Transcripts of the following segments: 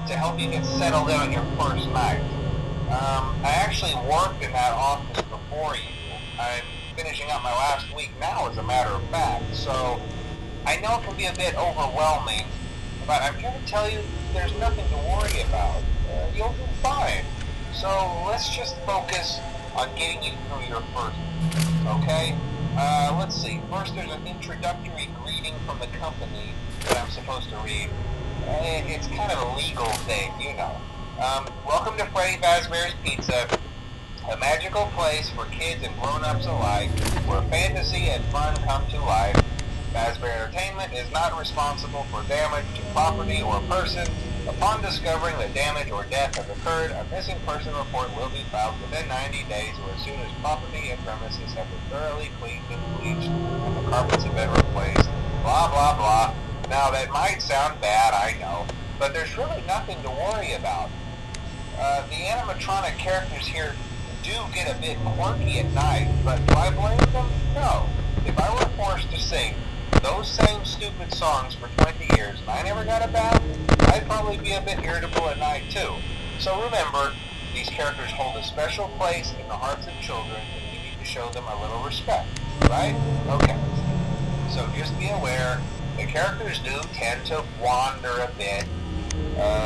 to help you get settled in on your first night. I actually worked in that office before you. I'm finishing up my last week now, as a matter of fact, so I know it can be a bit overwhelming, but I'm here to tell you there's nothing to worry about. You'll do fine. So let's just focus on getting you through your first week, okay? Let's see. First, there's an introductory greeting from the company that I'm supposed to read. It's kind of a legal thing, you know. Welcome to Freddy Fazbear's Pizza, a magical place for kids and grown-ups alike, where fantasy and fun come to life. Fazbear Entertainment is not responsible for damage to property or person. Upon discovering that damage or death has occurred, a missing person report will be filed within 90 days or as soon as property and premises have been thoroughly cleaned and bleached and the carpets have been replaced. Blah, blah, blah. Now, that might sound bad, I know, but there's really nothing to worry about. The animatronic characters here do get a bit quirky at night, but do I blame them? No. If I were forced to sing those same stupid songs for 20 years and I never got a bath, I'd probably be a bit irritable at night too. So remember, these characters hold a special place in the hearts of children and we need to show them a little respect, right? Okay. So just be aware, the characters do tend to wander a bit.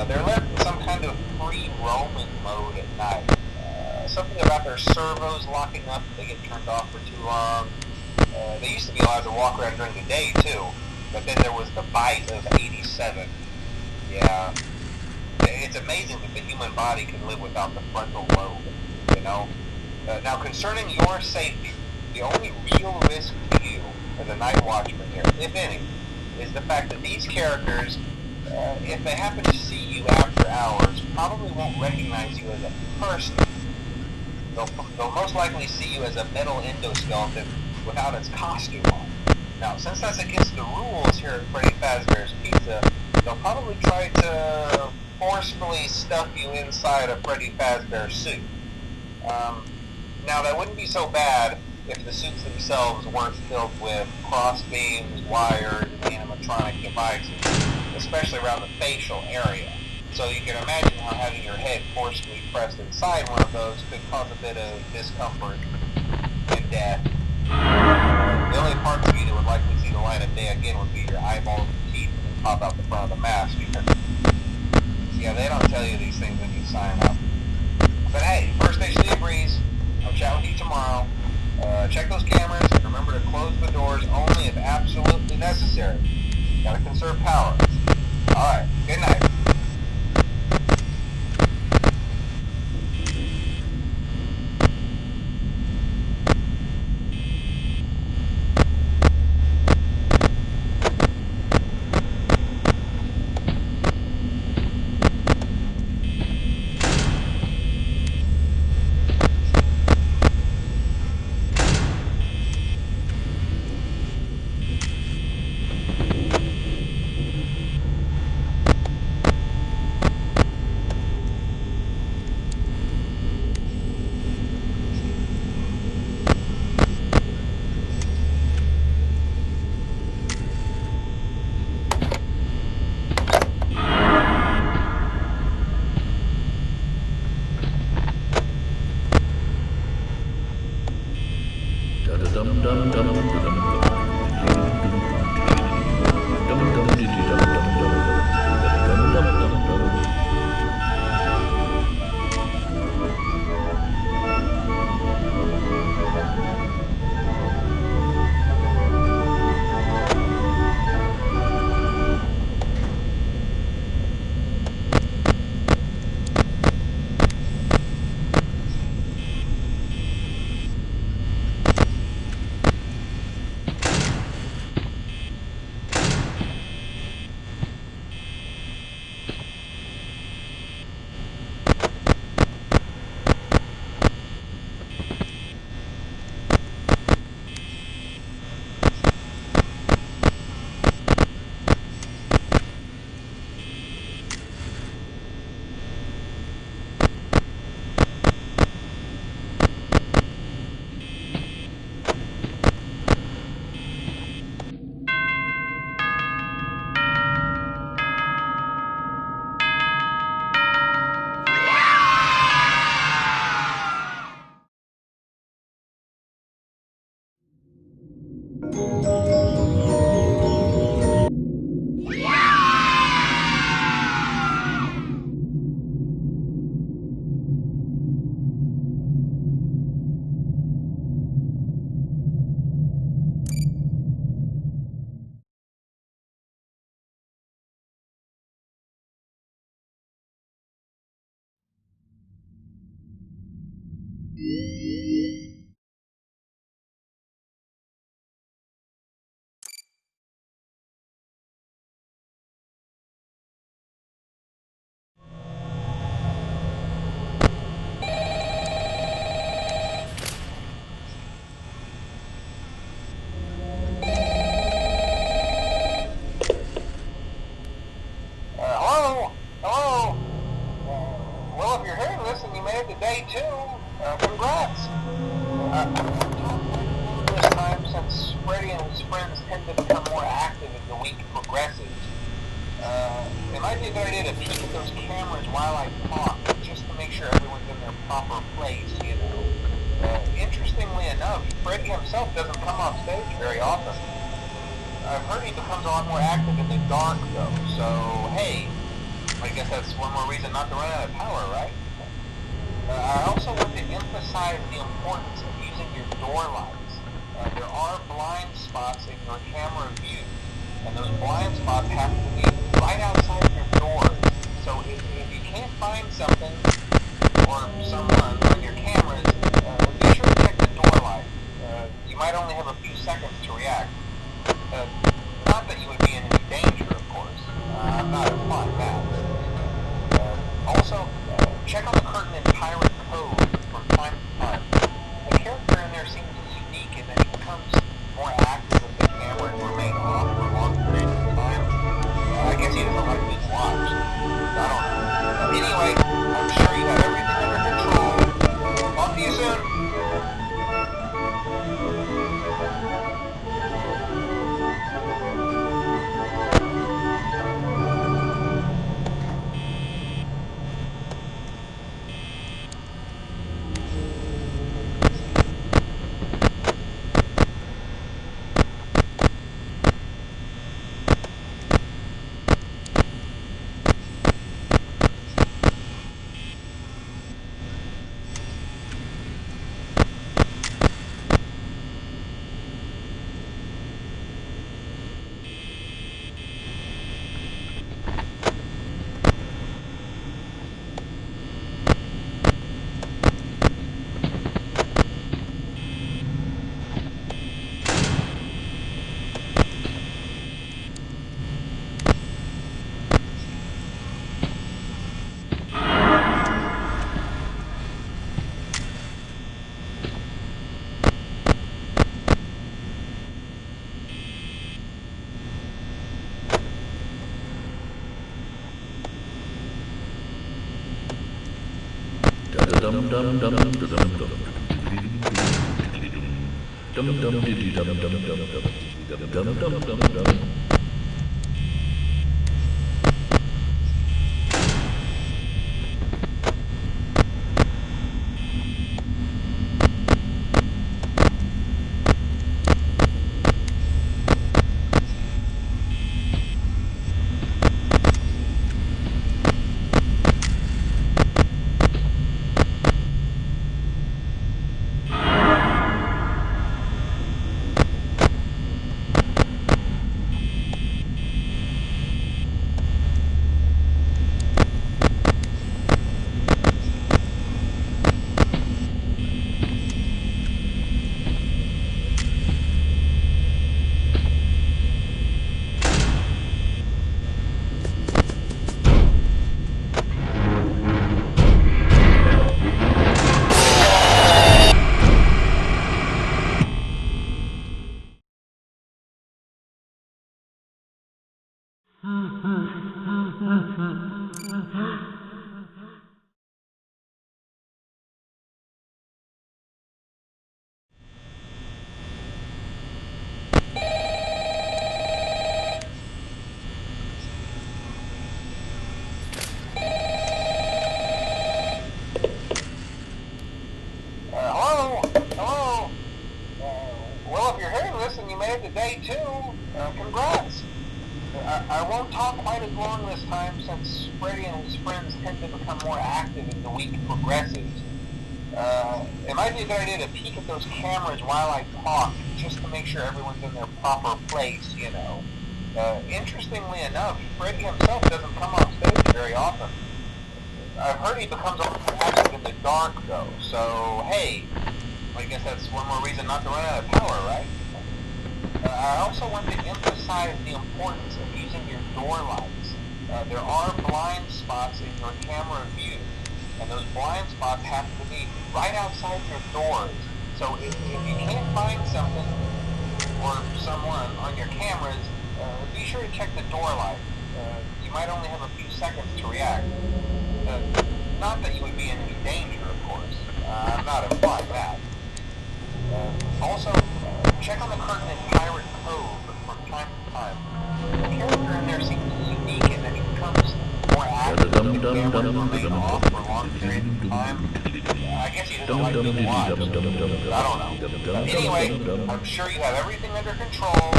They're left in some kind of free roaming mode at night. Something about their servos locking up if they get turned off for too long. They used to be allowed to walk around during the day too, but then there was the bite of 87. Yeah. It's amazing that the human body can live without the frontal lobe, you know? Now concerning your safety, the only real risk to you as a night watchman here, if any, is the fact that these characters, if they happen to see you after hours, probably won't recognize you as a person. They'll most likely see you as a metal endoskeleton without its costume on. Now, since that's against the rules here at Freddy Fazbear's Pizza, they'll probably try to forcefully stuff you inside a Freddy Fazbear suit. Now, that wouldn't be so bad if the suits themselves weren't filled with cross beams, wires, and animatronic devices, especially around the facial area. So you can imagine how having your head forcefully pressed inside one of those could cause a bit of discomfort and death. The only parts of you that would likely see the light of day again would be your eyeballs and teeth that pop out the front of the mask. Yeah, they don't tell you these things when you sign up. But hey, first day see a breeze. I'll chat with you tomorrow. Check those cameras and remember to close the doors only if absolutely necessary. Gotta conserve power. Alright, good night. day too. Congrats. This time, since Freddy and his friends tend to become more active as the week progresses, it might be a good idea to peek at those cameras while I talk, just to make sure everyone's in their proper place, you know. Interestingly enough, Freddy himself doesn't come off stage very often. I've heard he becomes a lot more active in the dark, though, so hey, I guess that's one more reason not to run out of power, right? I also want to emphasize the importance of using your door lights. There are blind spots in your camera view, and those blind spots have to be right outside your doors. So if you can't find something or someone on your cameras, be sure to check the door light. You might only have a few seconds to react. Not that you would be in any danger, of course. I'm not implying that. Also, check on the curtain in Pirate Code from time to time. The character in there seems unique in that he becomes more active with the camera and remain off for long periods of time. I guess he doesn't like being watched. I don't know. Anyway, I'm sure you have everything under control. Talk to you soon. Day two. Congrats. I won't talk quite as long this time since Freddy and his friends tend to become more active as the week progresses. It might be a good idea to peek at those cameras while I talk, just to make sure everyone's in their proper place, you know. Interestingly enough, Freddy himself doesn't come off stage very often. I've heard he becomes a lot more active in the dark, though, so hey, I guess that's one more reason not to run out of power, right? I also want to emphasize the importance of using your door lights. There are blind spots in your camera view, and those blind spots have to be right outside your doors. So if you can't find something or someone on your cameras, be sure to check the door light. You might only have a few seconds to react. Not that you would be in any danger, of course. I'm not implying that. Also, check on the curtain in Pirate Cove from time to time. The character in there seems unique and then he becomes more active if the camera remain off for long periods of time. I guess he doesn't like being watched. I don't know. Anyway, I'm sure you have everything under control.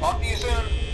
Talk to you soon.